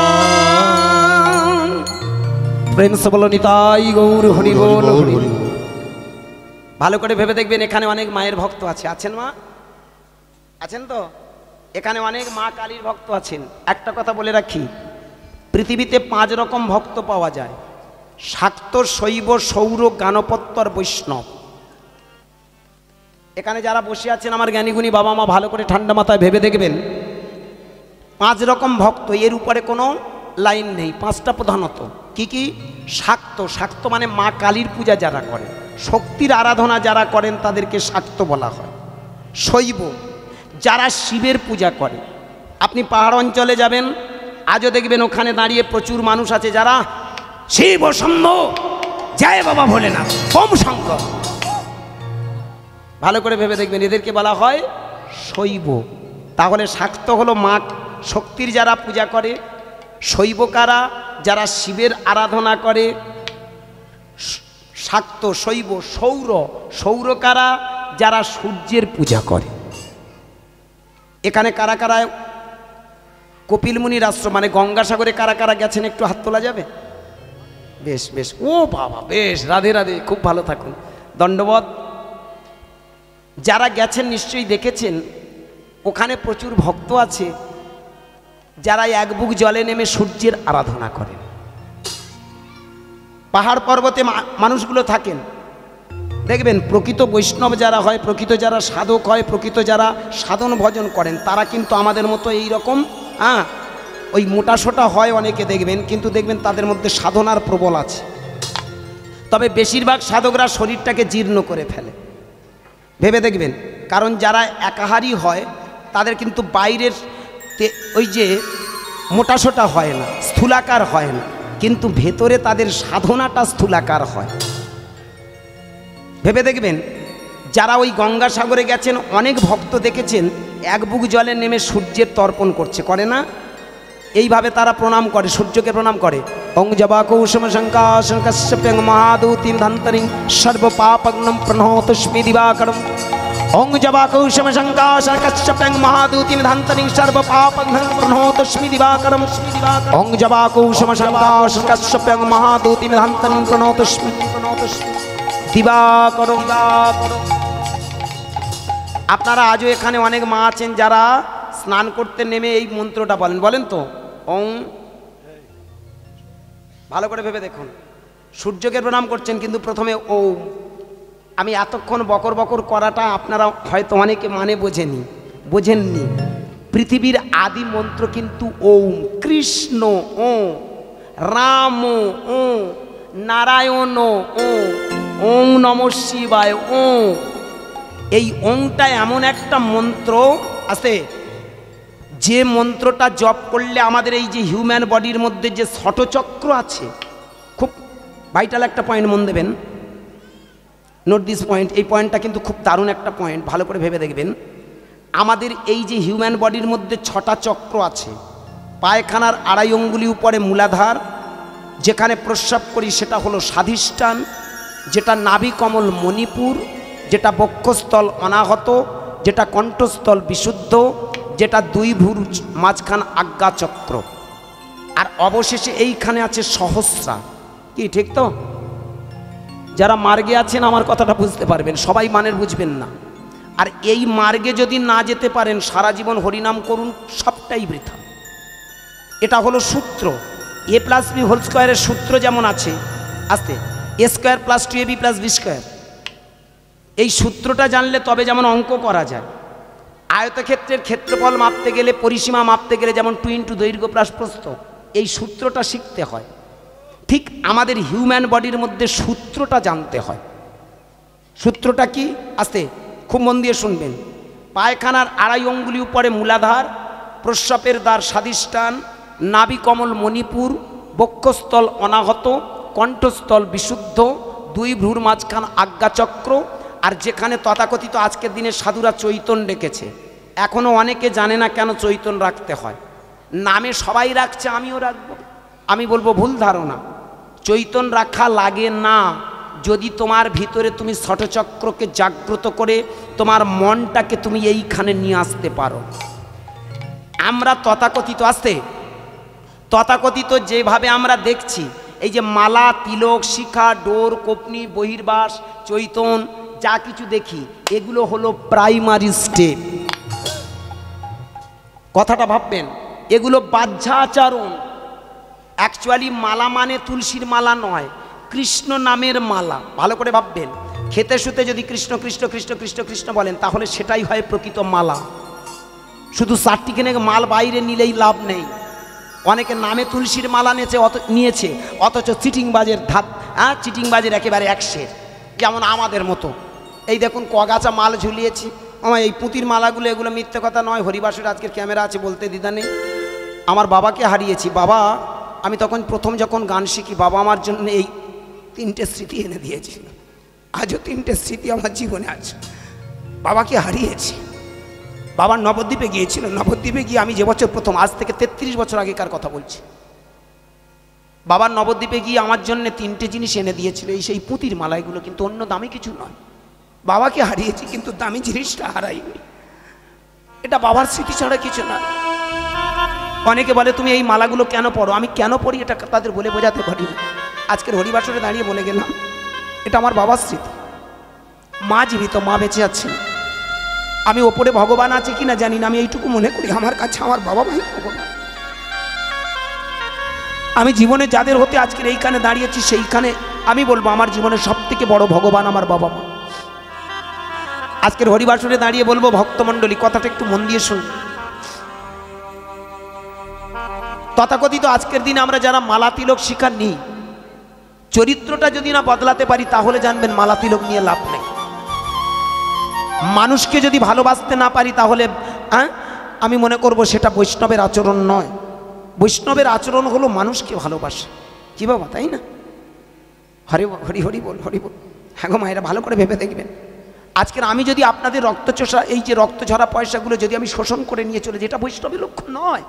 [SPEAKER 1] প্রেম সে বলো নিতাই গৌর হরি বল, হরি বল। ভালো করে ভেবে দেখবেন, এখানে অনেক মায়ের ভক্ত আছে, আছেন মা? আছেন তো? এখানে অনেক মা কালীর ভক্ত আছেন। একটা কথা বলে রাখি, পৃথিবীতে 5 রকম ভক্ত পাওয়া যায়: শাক্ত, শৈব, সৌর, গানপত্য আর বৈষ্ণব। এখানে যারা বসে আছেন আমার জ্ঞানীগুণী বাবা মা, ভালো করে ঠান্ডা মাথায় ভেবে দেখবেন, 5 রকম ভক্ত, এর উপরে কোনো লাইন নেই। 5টা প্রধানত কি কি? শাক্ত, শাক্ত মানে মা কালীর পূজা যারা করে, শক্তির আরাধনা যারা করেন তাদেরকে শাক্ত বলা হয়। শৈব, যারা শিবের পূজা করে। আপনি পাহাড় অঞ্চলে যাবেন, আজও দেখবেন ওখানে দাঁড়িয়ে প্রচুর মানুষ আছে যারা শিব শম্ভো, জয় বাবা ভোলেনাথ, ওম শঙ্কর। ভালো করে ভেবে দেখবেন, এদেরকে বলা হয় শৈব। তাহলে শাক্ত হলো মা শক্তির যারা পূজা করে, শৈব কারা? যারা শিবের আরাধনা করে, শাক্ত শৈব। সৌর, সৌর কারা? যারা সূর্যের পূজা করে। এখানে কারা কারা কপিল মুনির আশ্রম মানে গঙ্গাসাগরে কারা কারা গেছেন একটু হাত তোলা যাবে? বেশ বেশ, ও বাবা বেশ, রাধে রাধে, খুব ভালো থাকুন, দণ্ডবত। যারা গেছেন নিশ্চয়ই দেখেছেন ওখানে প্রচুর ভক্ত আছে যারা এক বুক জলে নেমে সূর্যের আরাধনা করেন। পাহাড় পর্বতে মানুষগুলো থাকেন, দেখবেন প্রকৃত বৈষ্ণব যারা হয়, প্রকৃত যারা সাধক হয়, প্রকৃত যারা সাধন ভজন করেন, তারা কিন্তু আমাদের মতো এই রকম ওই মোটাসোটা হয় অনেকে দেখবেন, কিন্তু দেখবেন তাদের মধ্যে সাধনার প্রবল আছে। তবে বেশিরভাগ সাধকরা শরীরটাকে জীর্ণ করে ফেলে, ভেবে দেখবেন। কারণ যারা একাহারী হয় তাদের কিন্তু বাইরের ওই যে মোটাসোটা হয় না, স্থূলাকার হয় না, কিন্তু ভেতরে তাদের সাধনাটা স্থূলাকার হয়। ভেবে দেখবেন, যারা ওই গঙ্গাসাগরে গেছেন অনেক ভক্ত দেখেছেন এক বুক জলে নেমে সূর্যের তর্পণ করছে, করে না? এইভাবে তারা প্রণাম করে, সূর্যকে প্রণাম করে। ওং জবা কৌশম শঙ্কাশং কশ্যপ্যং মহাদূতিম ধন্তরিং সর্ব পাপগ্নম প্রণোতস্মি দিবাকরম। ওং জবা কৌশম শঙ্কাশং কশ্যপ্যং মহাদূতিম ধন্তরিং সর্ব পাপগ্নম প্রণোতস্মি দিবাকরম। ওং জবা কৌশম শঙ্কাশং কশ্যপ্যং মহাদূতিম ধন্তরিং প্রণোতস্মি দিবাকরম। আপনারা আজও এখানে অনেক মা আছেন যারা স্নান করতে নেমে এই মন্ত্রটা বলেন, বলেন তো ওং। ভালো করে ভেবে দেখুন, সূর্যকে প্রণাম করছেন কিন্তু প্রথমে ওম। আমি এতক্ষণ বকর বকর করাটা আপনারা হয়তো অনেকে মানে বোঝেননি। পৃথিবীর আদি মন্ত্র কিন্তু ওম। কৃষ্ণ ও, রাম ও, নারায়ণ ও, ওং নমঃ শিবায় ও। এই ওংটা এমন একটা মন্ত্র আছে যে মন্ত্রটা জপ করলে আমাদের এই যে হিউম্যান বডির মধ্যে যে ষটচক্র আছে, খুব ভাইটাল একটা পয়েন্ট, মন দেবেন, নোট দিস পয়েন্ট। এই পয়েন্টটা কিন্তু খুব দারুণ একটা পয়েন্ট, ভালো করে ভেবে দেখবেন। আমাদের এই যে হিউম্যান বডির মধ্যে 6টা চক্র আছে। পায়খানার আড়াই অঙ্গুলি উপরে মূলাধার, যেখানে প্রস্রাব করি সেটা হলো স্বাধিষ্ঠান, যেটা নাভিকমল মণিপুর, যেটা বক্ষস্থল অনাহত, যেটা কণ্ঠস্থল বিশুদ্ধ, যেটা 2 ভ্রুর মাঝখান আজ্ঞা চক্র, আর অবশেষে এইখানে আছে সহস্রা। কি ঠিক তো? যারা মার্গে আছেন আমার কথাটা বুঝতে পারবেন, সবাই মানের বুঝবেন না। আর এই মার্গে যদি না যেতে পারেন সারা জীবন হরিনাম করুন, সবটাই বৃথা। এটা হলো সূত্র। a + b হোল স্কয়ারের সূত্র যেমন আছে, আস্তে a² + 2ab + b²। এই সূত্রটা জানলে তবে যেমন অঙ্ক করা যায়। আয়তক্ষেত্রের ক্ষেত্রফল মাপতে গেলে, পরিসীমা মাপতে গেলে যেমন 2 × দৈর্ঘ্য + প্রস্থ, এই সূত্রটা শিখতে হয়। ঠিক আমাদের হিউম্যান বডির মধ্যে সূত্রটা জানতে হয়। সূত্রটা কি? আস্তে খুব মন দিয়ে শুনবেন। পায়খানার আড়াই অঙ্গুলি উপরে মূলাধার, প্রস্রাবের দ্বার স্বাধিষ্ঠান, নাভিকমল মণিপুর, বক্ষস্থল অনাহত, কণ্ঠস্থল বিশুদ্ধ, 2 ভ্রুর মাঝখান আজ্ঞাচক্র, আর যেখানে তথাকথিত আজকের দিনে সাধুরা চৈতন রেখেছে। এখনও অনেকে জানে না কেন চৈতন রাখতে হয়। নামে সবাই রাখছে, আমিও রাখবো। আমি বলবো ভুল ধারণা। চৈতন রাখা লাগে না যদি তোমার ভিতরে তুমি ষটচক্রকে জাগ্রত করে তোমার মনটাকে তুমি এইখানে নিয়ে আসতে পারো। আমরা তথাকথিত তথাকথিত যেভাবে আমরা দেখছি, এই যে মালা, তিলক, শিখা, ডোর, কোপনি, বহির্বাস, চৈতন, যা কিছু দেখি এগুলো হলো প্রাইমারি স্টেপ। কথাটা ভাববেন, এগুলো বাহ্যাচরণ। অ্যাকচুয়ালি মালা মানে তুলসীর মালা নয়, কৃষ্ণ নামের মালা। ভালো করে ভাববেন। খেতে শুতে যদি কৃষ্ণ কৃষ্ণ কৃষ্ণ কৃষ্ণ কৃষ্ণ বলেন তাহলে সেটাই হয় প্রকৃত মালা। শুধু চারটিখানে মাল বাইরে নিলেই লাভ নেই। অনেকে নামে তুলসীর মালা নিয়েছে অথচ চিটিংবাজের চিটিংবাজের একেবারে একশের, যেমন আমাদের মতো। এই দেখুন কগাছা মাল ঝুলিয়েছি। আমার এই পুঁতির মালাগুলো, এগুলো মিথ্যে কথা নয়। হরিবাসের আজকের ক্যামেরা আছে, বলতে দ্বিধা নেই। আমার বাবাকে হারিয়েছি। বাবা, আমি তখন প্রথম যখন গান শিখি, বাবা আমার জন্য এই 3টে স্মৃতি এনে দিয়েছিল। আজও 3টে স্মৃতি আমার জীবনে আছে। বাবাকে হারিয়েছি। বাবা নবদ্বীপে গিয়েছিল। নবদ্বীপে গিয়ে আমি যে বছর প্রথম, আজ থেকে 33 বছর আগেকার কথা বলছি, বাবার নবদ্বীপে গিয়ে আমার জন্য 3টে জিনিস এনে দিয়েছিল, এই সেই পুঁতির মালা। এগুলো কিন্তু অন্য দামি কিছু নয়। বাবাকে হারিয়েছি কিন্তু দামি জিনিসটা হারাইনি। এটা বাবার স্মৃতি ছাড়া কিছু না। অনেকে বলে তুমি এই মালাগুলো কেন পড়ো? আমি কেন পড়ি এটা তাদের বলে বোঝাতে পারি না। আজকের হরিবাসরে দাঁড়িয়ে বলে গেলাম, এটা আমার বাবার স্মৃতি। মা জীবিত, মা বেঁচে আছেন। আমি ওপরে ভগবান আছে কিনা জানি না, আমি এইটুকু মনে করি আমার কাছে আমার বাবা মাই ভগবান। আমি জীবনে যাদের হতে আজকের এইখানে দাঁড়িয়েছি, সেইখানে আমি বলবো আমার জীবনের সব থেকে বড় ভগবান আমার বাবা মা। আজকের হরিবাসরে দাঁড়িয়ে বলবো ভক্তমণ্ডলী, কথাটা একটু মন দিয়ে শুন। তথাকথিত আজকের দিনে আমরা যারা মালা তিলক শিক্ষা নিই, চরিত্রটা যদি না বদলাতে পারি তাহলে জানবেন মালা তিলক নিয়ে লাভ নেই। মানুষকে যদি ভালোবাসতে না পারি তাহলে আমি মনে করব সেটা বৈষ্ণবের আচরণ নয়। বৈষ্ণবের আচরণ হলো মানুষকে ভালোবাসা। কি বাবা, তাই না? হরি হরি হরি বল, হরি বল। হ্যাঁ গো মায়েরা, ভালো করে ভেবে দেখবেন। আজকের আমি যদি আপনাদের রক্তচোষা, এই যে রক্তঝরা পয়সাগুলো যদি আমি শোষণ করে নিয়ে চলে, যেটা বৈষ্ণবের লক্ষ্য নয়।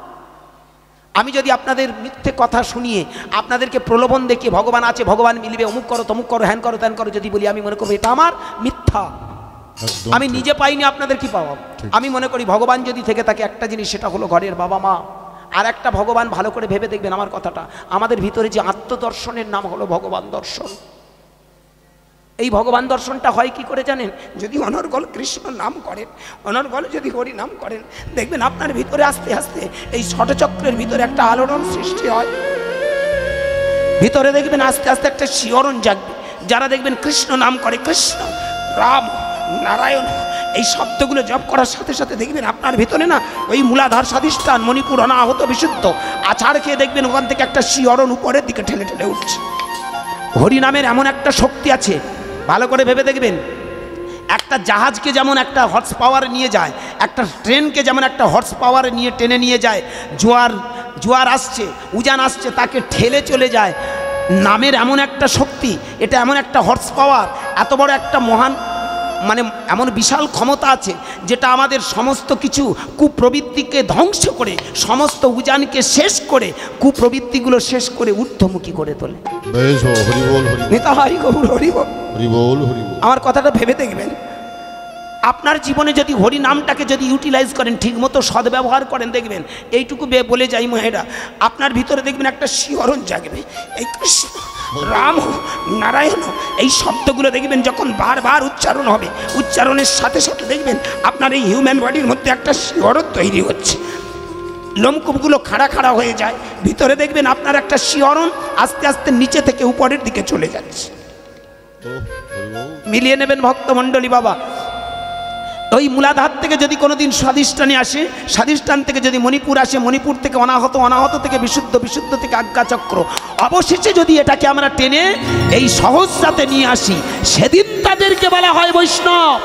[SPEAKER 1] আমি যদি আপনাদের মিথ্যে কথা শুনিয়ে আপনাদেরকে প্রলোভন দেখিয়ে ভগবান আছে, ভগবান মিলবে, অমুক করো তমুক করো, হ্যান করো ত্যান করো যদি বলি, আমি মনে করবো এটা আমার মিথ্যা। আমি নিজে পাইনি, আপনাদের কি পাওয়া? আমি মনে করি ভগবান যদি থেকে থাকে একটা জিনিস, সেটা হলো ঘরের বাবা মা। আর একটা ভগবান, ভালো করে ভেবে দেখবেন আমার কথাটা, আমাদের ভিতরে যে আত্মদর্শনের নাম হলো ভগবান দর্শন। এই ভগবান দর্শনটা হয় কি করে জানেন? যদি অনর্গল কৃষ্ণ নাম করেন, অনর্গল যদি হরি নাম করেন, দেখবেন আপনার ভিতরে আস্তে আস্তে এই ষটচক্রের ভিতরে একটা আলোড়ন সৃষ্টি হয়। ভিতরে দেখবেন আস্তে আস্তে একটা শিহরণ জাগবে। যারা দেখবেন কৃষ্ণ নাম করে, কৃষ্ণ রাম নারায়ণ এই শব্দগুলো জপ করার সাথে সাথে দেখবেন আপনার ভিতরে না ওই মূলাধার স্বাধিষ্ঠান মণিপুর অনাহত বিশুদ্ধ আছাড় খেয়ে দেখবেন ওখান থেকে একটা শিহরণ উপরের দিকে ঠেলে ঠেলে উঠছে। হরিনামের এমন একটা শক্তি আছে, ভালো করে ভেবে দেখবেন। একটা জাহাজকে যেমন একটা হর্স পাওয়ার নিয়ে যায়, একটা ট্রেনকে যেমন একটা হর্স পাওয়ার নিয়ে টেনে নিয়ে যায়, জোয়ার আসছে, উজান আসছে, তাকে ঠেলে চলে যায়। নামের এমন একটা শক্তি, এটা এমন একটা হর্স পাওয়ার, এত বড় একটা মহান মানে এমন বিশাল ক্ষমতা আছে, যেটা আমাদের সমস্ত কিছু কুপ্রবৃত্তিকে ধ্বংস করে, সমস্ত উজানকে শেষ করে, কুপ্রবৃত্তিগুলো শেষ করে ঊর্ধ্বমুখী করে তোলে। আমার কথাটা ভেবে দেখবেন। আপনার জীবনে যদি হরি নামটাকে যদি ইউটিলাইজ করেন, ঠিকমতো সদ্ব্যবহার করেন, দেখবেন এইটুকু বলে যাই মায়েরা, আপনার ভিতরে দেখবেন একটা শিহরণ জাগবে। এই কৃষ্ণ রাম নারায়ণ এই শব্দগুলো দেখবেন যখন বারবার উচ্চারণ হবে, উচ্চারণের সাথে সাথে দেখবেন আপনার এই হিউম্যান বডির মধ্যে একটা শিহরণ তৈরি হচ্ছে, লোমকূপগুলো খাড়া খাড়া হয়ে যায়। ভিতরে দেখবেন আপনার একটা শিহরণ আস্তে আস্তে নিচে থেকে উপরের দিকে চলে যাচ্ছে। মিলিয়ে নেবেন ভক্তমণ্ডলী বাবা। ওই মূলাধার থেকে যদি কোনোদিন স্বাধিষ্ঠানে আসে, স্বাধিষ্ঠান থেকে যদি মণিপুর আসে, মণিপুর থেকে অনাহত, অনাহত থেকে বিশুদ্ধ, বিশুদ্ধ থেকে আজ্ঞাচক্র, অবশেষে যদি এটাকে আমরা টেনে এই সহস্রাতে নিয়ে আসি, সেদিন তাদেরকে বলা হয় বৈষ্ণব।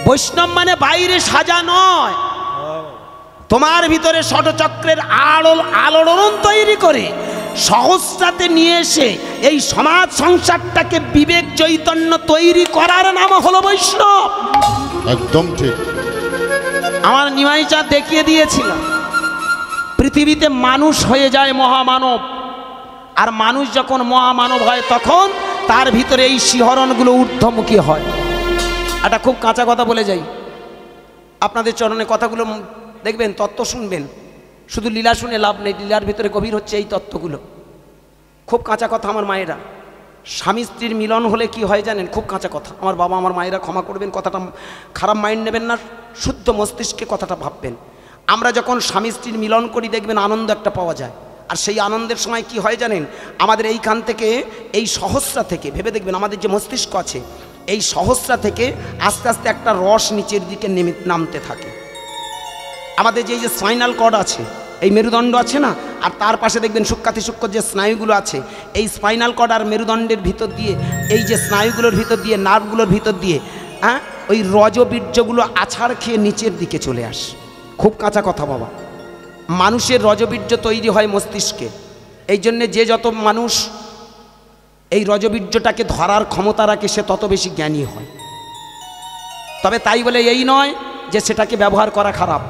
[SPEAKER 1] বৈষ্ণব মানে বাইরে সাজা নয়, তোমার ভিতরে ষটচক্রের আলোড়ন তৈরি করে সহস্রাতে নিয়ে এসে এই সমাজ সংসারটাকে বিবেক চৈতন্য তৈরি করার নাম হলো বৈষ্ণব।
[SPEAKER 2] একদম ঠিক।
[SPEAKER 1] আমার নিমাইচা দেখিয়ে দিয়েছিল, পৃথিবীতে মানুষ হয়ে যায় মহামানব, আর মানুষ যখন মহামানব হয় তখন তার ভিতরে এই শিহরণগুলো ঊর্ধ্বমুখী হয়। একটা খুব কাঁচা কথা বলে যাই, আপনাদের চরণে কথাগুলো দেখবেন, তত্ত্ব শুনবেন, শুধু লীলা শুনে লাভ নেই, লীলার ভিতরে গভীর হচ্ছে এই তত্ত্বগুলো। খুব কাঁচা কথা আমার মায়েরা, স্বামী স্ত্রীর মিলন হলে কি হয় জানেন? খুব কাঁচা কথা। আমার বাবা আমার মায়েরা ক্ষমা করবেন, কথাটা খারাপ মাইন্ড নেবেন না, শুদ্ধ মস্তিষ্কে কথাটা ভাববেন। আমরা যখন স্বামী স্ত্রীর মিলন করি দেখবেন আনন্দ একটা পাওয়া যায়, আর সেই আনন্দের সময় কি হয় জানেন? আমাদের এইখান থেকে, এই সহস্রা থেকে ভেবে দেখবেন, আমাদের যে মস্তিষ্ক আছে এই সহস্রা থেকে আস্তে আস্তে একটা রস নিচের দিকে নামতে থাকে। আমাদের যে স্পাইনাল কর্ড আছে, এই মেরুদণ্ড আছে না, আর তার পাশে দেখবেন সূক্ষ্মাতি সূক্ষ্ম যে স্নায়ুগুলো আছে, এই স্পাইনাল কর্ড আর মেরুদণ্ডের ভিতর দিয়ে, এই যে স্নায়ুগুলোর ভিতর দিয়ে, নার্ভগুলোর ভিতর দিয়ে ওই রজবীর্যগুলো আছাড় খেয়ে নিচের দিকে চলে আসে। খুব কাঁচা কথা বাবা। মানুষের রজবীর্য তৈরি হয় মস্তিষ্কে, এই জন্যে যে যত মানুষ এই রজবীর্যটাকে ধরার ক্ষমতা রাখে সে তত বেশি জ্ঞানী হয়। তবে তাই বলে এই নয় যে সেটাকে ব্যবহার করা খারাপ।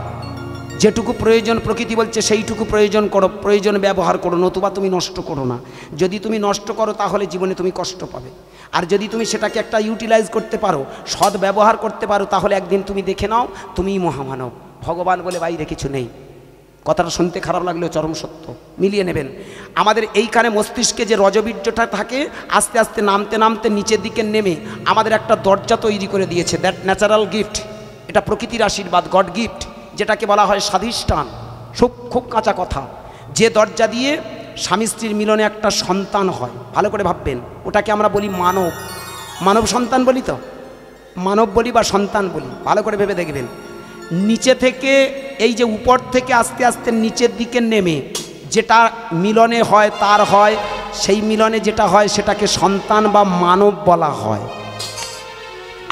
[SPEAKER 1] যেটুকু প্রয়োজন প্রকৃতি বলছে সেইটুকু প্রয়োজন করো, প্রয়োজন ব্যবহার করো, নতুবা তুমি নষ্ট করো না। যদি তুমি নষ্ট করো তাহলে জীবনে তুমি কষ্ট পাবে, আর যদি তুমি সেটাকে একটা ইউটিলাইজ করতে পারো, সৎ ব্যবহার করতে পারো, তাহলে একদিন তুমি দেখে নাও তুমিই মহামানব। ভগবান বলে বাইরে কিছু নেই। কথাটা শুনতে খারাপ লাগলেও চরম সত্য, মিলিয়ে নেবেন। আমাদের এইখানে মস্তিষ্কে যে রজবীর্যটা থাকে আস্তে আস্তে নামতে নামতে নিচের দিকে নেমে আমাদের একটা দরজা তৈরি করে দিয়েছে, দ্যাট ন্যাচারাল গিফট, এটা প্রকৃতির আশীর্বাদ, গড গিফট, যেটাকে বলা হয় স্বাধিষ্ঠান। খুব কাঁচা কথা, যে দরজা দিয়ে স্বামী স্ত্রীর মিলনে একটা সন্তান হয়, ভালো করে ভাববেন, ওটাকে আমরা বলি মানব, মানব সন্তান বলি, তো মানব বলি বা সন্তান বলি, ভালো করে ভেবে দেখবেন। নিচে থেকে এই যে উপর থেকে আস্তে আস্তে নিচের দিকে নেমে যেটা মিলনে হয় তার হয়, সেই মিলনে যেটা হয় সেটাকে সন্তান বা মানব বলা হয়।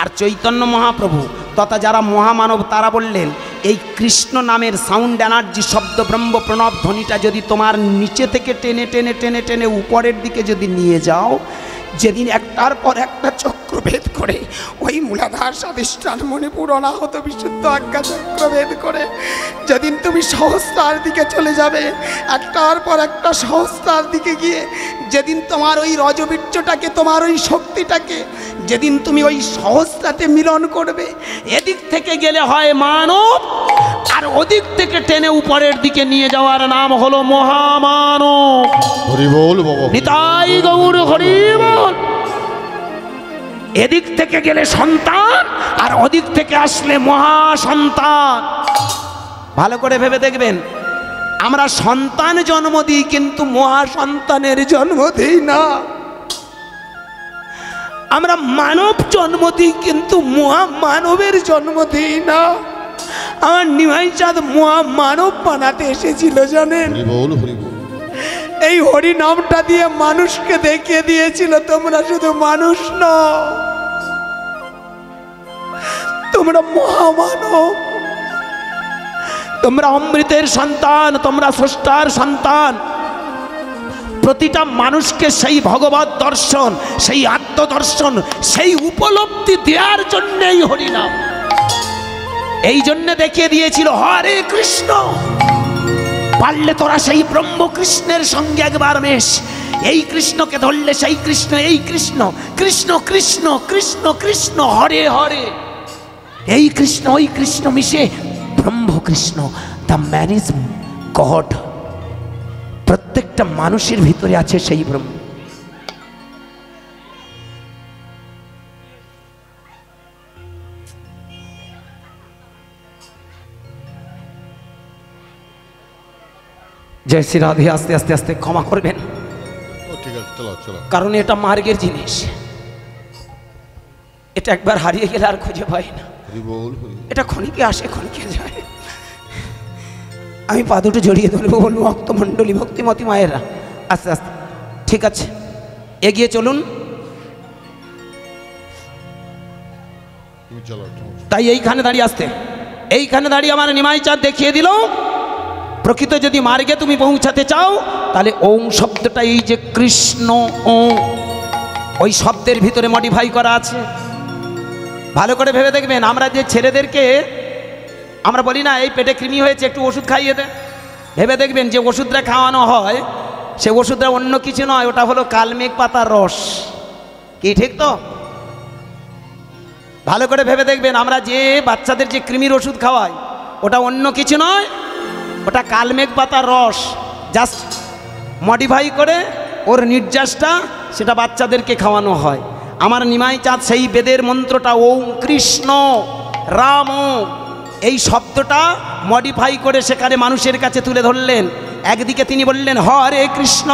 [SPEAKER 1] আর চৈতন্য মহাপ্রভু তথা যারা মহামানব তারা বললেন এই কৃষ্ণ নামের সাউন্ড এনার্জি শব্দ ব্রহ্ম প্রণব ধ্বনিটা যদি তোমার নিচে থেকে টেনে টেনে টেনে টেনে উপরের দিকে যদি নিয়ে যাও, যেদিন একটার পর একটা চক্রভেদ করে ওই মূলাধার স্বাধিষ্ঠান মণিপুর অনাহত বিশুদ্ধ আজ্ঞা চক্রভেদ করে যেদিন তুমি সহস্রার দিকে চলে যাবে, একটার পর একটা সহস্রার দিকে গিয়ে যেদিন তোমার ওই রজবীর্যটাকে, তোমার ওই শক্তিটাকে যেদিন তুমি ওই সহস্রাতে মিলন করবে, এদিক থেকে গেলে হয় মানব, আর ওদিক থেকে টেনে উপরের দিকে নিয়ে যাওয়ার নাম হলো মহামানব।
[SPEAKER 2] হরি বল বাবা,
[SPEAKER 1] নিতাই গৌর হরি বল। এদিক থেকে গেলে সন্তান আর ওদিক থেকে আসলে মহা সন্তান। ভালো করে ভেবে দেখবেন, আমরা সন্তান জন্ম দিই কিন্তু মহা সন্তানের জন্ম দিই না। আমরা মানব জন্ম দিই কিন্তু মহা মানবের জন্ম দিই না। আমার নিমাই চাঁদ মহা মানব বানাতে এসেছিল জানেন।
[SPEAKER 2] হরি বল হরি বল।
[SPEAKER 1] এই হরি নামটা দিয়ে মানুষকে দেখিয়ে দিয়েছিল তোমরা শুধু মানুষ নও, তোমরা মহামানব, তোমরা অমৃতের সন্তান, তোমরা স্রষ্টার সন্তান। প্রতিটা মানুষকে সেই ভগবত দর্শন, সেই আত্মদর্শন, সেই উপলব্ধি দেওয়ার জন্যই হরিনাম। এই জন্য দেখিয়ে দিয়েছিল হরে কৃষ্ণ, পারলে তোরা সেই ব্রহ্ম কৃষ্ণের সঙ্গে একবার মেশ। এই কৃষ্ণকে ধরলে সেই কৃষ্ণ, এই কৃষ্ণ, কৃষ্ণ কৃষ্ণ কৃষ্ণ কৃষ্ণ হরে হরে, এই কৃষ্ণ ওই কৃষ্ণ মিশে ব্রহ্ম Krishna, the man is god. প্রত্যেকটা মানুষের ভিতরে আছে সেই ব্রহ্ম। জয় শ্রী রাধে। আস্তে আস্তে আস্তে ক্ষমা করবেন,
[SPEAKER 2] ঠিক আছে, চলো চলো।
[SPEAKER 1] কারণ এটা মার্গের জিনিস, এটা একবার হারিয়ে গেলে আর খুঁজে পাই না।
[SPEAKER 2] হরি বল হরি বল।
[SPEAKER 1] এটা ক্ষণিকে আসে ক্ষণিকে যায়। আমি পা দুটো জড়িয়ে ধরবো, বলবো ভক্তমণ্ডলী ভক্তিমতী মায়েরা আস্তে আস্তে, ঠিক আছে এগিয়ে চলুন।
[SPEAKER 2] তুমি চলো।
[SPEAKER 1] তাই এইখানে দাঁড়িয়ে আসতে, এইখানে দাঁড়িয়ে আমার নিমাই চাঁদ দেখিয়ে দিল প্রকৃত যদি মার্গে তুমি পৌঁছাতে চাও তাহলে ওং শব্দটা, এই যে কৃষ্ণ ওং, ওই শব্দের ভিতরে মডিফাই করা আছে। ভালো করে ভেবে দেখবেন, আমরা যে ছেলেদেরকে আমরা বলি না এই পেটে কৃমি হয়েছে একটু ওষুধ খাইয়ে দে, ভেবে দেখবেন যে ওষুধটা খাওয়ানো হয় সে ওষুধটা অন্য কিছু নয়, ওটা হলো কালমেঘ পাতার রস। কি ঠিক তো? ভালো করে ভেবে দেখবেন, আমরা যে বাচ্চাদের যে কৃমির ওষুধ খাওয়াই ওটা অন্য কিছু নয়, ওটা কালমেঘ পাতার রস, জাস্ট মডিফাই করে ওর নির্যাসটা সেটা বাচ্চাদেরকে খাওয়ানো হয়। আমার নিমাই চাঁদ সেই বেদের মন্ত্রটা ওং কৃষ্ণ রাম, এই শব্দটা মডিফাই করে সেখানে মানুষের কাছে তুলে ধরলেন। একদিকে তিনি বললেন হরে কৃষ্ণ,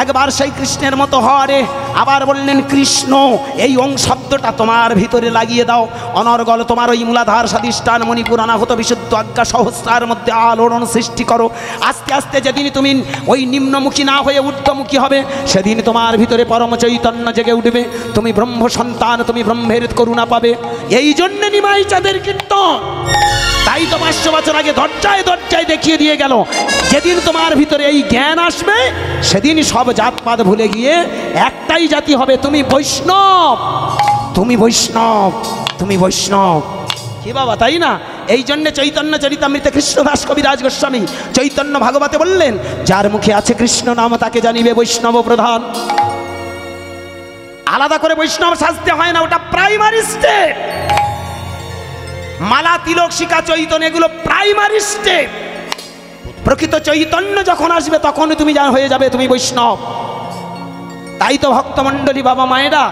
[SPEAKER 1] একবার সেই কৃষ্ণের মতো হরে, আবার বললেন কৃষ্ণ, এই ওং শব্দটা তোমার ভিতরে লাগিয়ে দাও, অনর্গল তোমার ওই মূলাধার স্বাধিষ্ঠান মণিপুর অনাহত বিশুদ্ধ আজ্ঞা সহস্রার মধ্যে আলোড়ন সৃষ্টি করো। আস্তে আস্তে যেদিন তুমি ওই নিম্নমুখী না হয়ে ঊর্ধ্বমুখী হবে সেদিন তোমার ভিতরে পরম চৈতন্য জেগে উঠবে, তুমি ব্রহ্ম সন্তান, তুমি ব্রহ্মের করুণা পাবে। এই জন্যে নিমাই চাঁদের কীর্তন। তাই তো 500 বছর আগে দরজায় দরজায় দেখিয়ে দিয়ে গেল, যেদিন তোমার ভিতরে এই জ্ঞান আসবে সেদিন সব জাতপাত ভুলে গিয়ে একটাই জাতি হবে, তুমি বৈষ্ণব, তুমি বৈষ্ণব, তুমি বৈষ্ণব। কি বাবা, তাই না? এই জন্য চৈতন্য চরিতামৃতে কৃষ্ণদাস কবিরাজ গোস্বামী চৈতন্য ভাগবতে বললেন, যার মুখে আছে কৃষ্ণ নাম তাকে জানিবে বৈষ্ণব প্রধান। আলাদা করে বৈষ্ণব সাজতে হয় না, ওটা প্রাইমারি স্টেপ। মালা তিলক শিখা চৈতন্য এগুলো প্রাইমারি স্টেপ। প্রকৃত চৈতন্য যখন আসবে তখনই তুমি যা হয়ে যাবে তুমি বৈষ্ণব। তাই তো ভক্তমণ্ডলী বাবা মায়েরা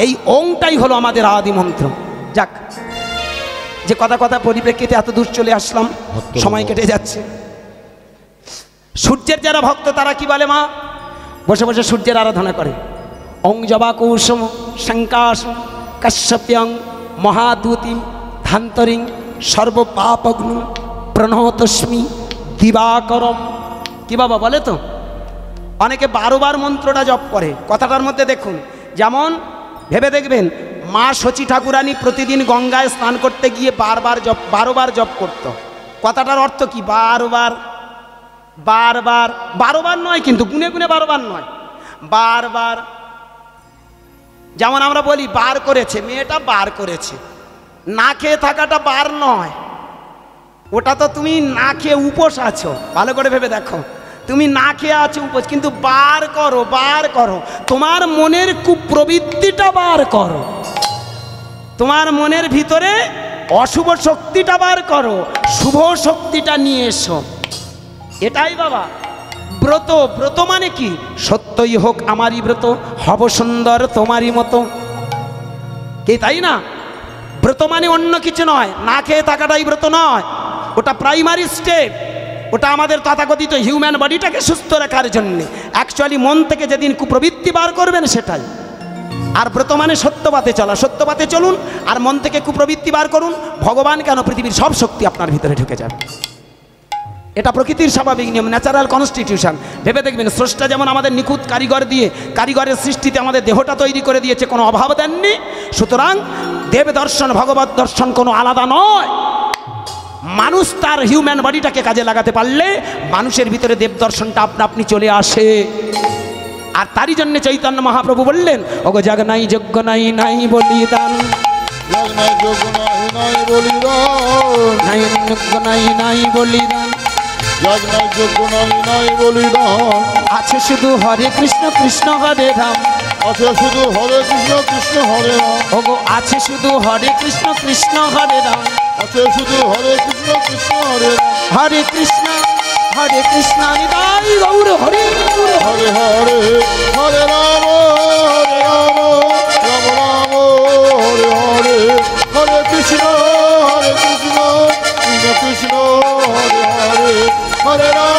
[SPEAKER 1] এই ওংটাই হলো আমাদের আদি মন্ত্র। যাক, যে কথা পরিপ্রেক্ষিতে এত দূর চলে আসলাম, সময় কেটে যাচ্ছে। সূর্যের যারা ভক্ত তারা কি বলে মা? বসে বসে সূর্যের আরাধনা করে। ওং জবা কৌসুম শঙ্কাসম কাশ্যপ্যং মহাদূতিম ধান্তরিং সর্বপাপগ্ন প্রণতস্মি দিবাকরম। কি বাবা বলে তো? অনেকে 12 বার মন্ত্রটা জপ করে। কথাটার মধ্যে দেখুন, যেমন ভেবে দেখবেন মা শচী ঠাকুরানী প্রতিদিন গঙ্গায় স্নান করতে গিয়ে 12 বার জপ করত। কথাটার অর্থ কি? 12 বার নয়, কিন্তু গুনে গুনে 12 বার নয়, 12 বার। যেমন আমরা বলি বার করেছে, মেয়েটা বার করেছে। না খেয়ে থাকাটা বার নয়, ওটা তো তুমি না খেয়ে উপোস আছো। ভালো করে ভেবে দেখো, তুমি না খেয়ে আছো উপোস, কিন্তু বার করো তোমার মনের কুপ্রবৃত্তিটা বার করো, তোমার মনের ভিতরে অশুভ শক্তিটা বার করো, শুভ শক্তিটা নিয়ে এসো। এটাই বাবা ব্রত। ব্রত মানে কি? সত্যই হোক আমারই ব্রত, হব সুন্দর তোমারই মতো। কে তাই না? ব্রত মানে অন্য কিছু নয়, না খেয়ে থাকাটাই ব্রত নয়, ওটা প্রাইমারি স্টেপ। ওটা আমাদের তথাকথিত হিউম্যান বডিটাকে সুস্থ রাখার জন্যে। অ্যাকচুয়ালি মন থেকে যেদিন কুপ্রবৃত্তি বার করবেন সেটাই। আর ব্রত মানে সত্যবাতে চলা। সত্যবাতে চলুন আর মন থেকে কুপ্রবৃত্তি বার করুন, ভগবান কেন পৃথিবীর সব শক্তি আপনার ভিতরে ঢুকে যাবে। এটা প্রকৃতির স্বাভাবিক নিয়ম, ন্যাচারাল কনস্টিটিউশন। ভেবে দেখবেন স্রষ্টা যেমন আমাদের নিখুঁত কারিগর দিয়ে, কারিগরের সৃষ্টিতে আমাদের দেহটা তৈরি করে দিয়েছে, কোনো অভাব দেননি। সুতরাং দেব দর্শন ভগবত দর্শন কোনো আলাদা নয়। মানুষ তার হিউম্যান বডিটাকে কাজে লাগাতে পারলে মানুষের ভিতরে দেব দর্শনটা আপনা আপনি চলে আসে। আর তারই জন্য চৈতন্য মহাপ্রভু বললেন, ওগো জাগ নাই যোগ্য নাই নাই বলিদান,
[SPEAKER 2] নাই যোগ্য নাই বলিদান,
[SPEAKER 1] নাই যোগ্য নাই নাই বলিদান,
[SPEAKER 2] যাগ নাই যোগ্য নাই বলিদান।
[SPEAKER 1] আছে শুধু হরে কৃষ্ণ কৃষ্ণ হরে রাম,
[SPEAKER 2] আছে শুধু হরে কৃষ্ণ কৃষ্ণ হরে রাম,
[SPEAKER 1] ওগো আছে শুধু হরে কৃষ্ণ কৃষ্ণ হরে রাম,
[SPEAKER 2] আছে শুধু হরে কৃষ্ণ কৃষ্ণ হরে রাম,
[SPEAKER 1] হরে কৃষ্ণ নিতাই গৌর হরে গৌর
[SPEAKER 2] হরে হরে হরে রাম রাম রাম হরে হরে, হরে কৃষ্ণ কৃষ্ণ কৃষ্ণ হরে হরে, হরে রাম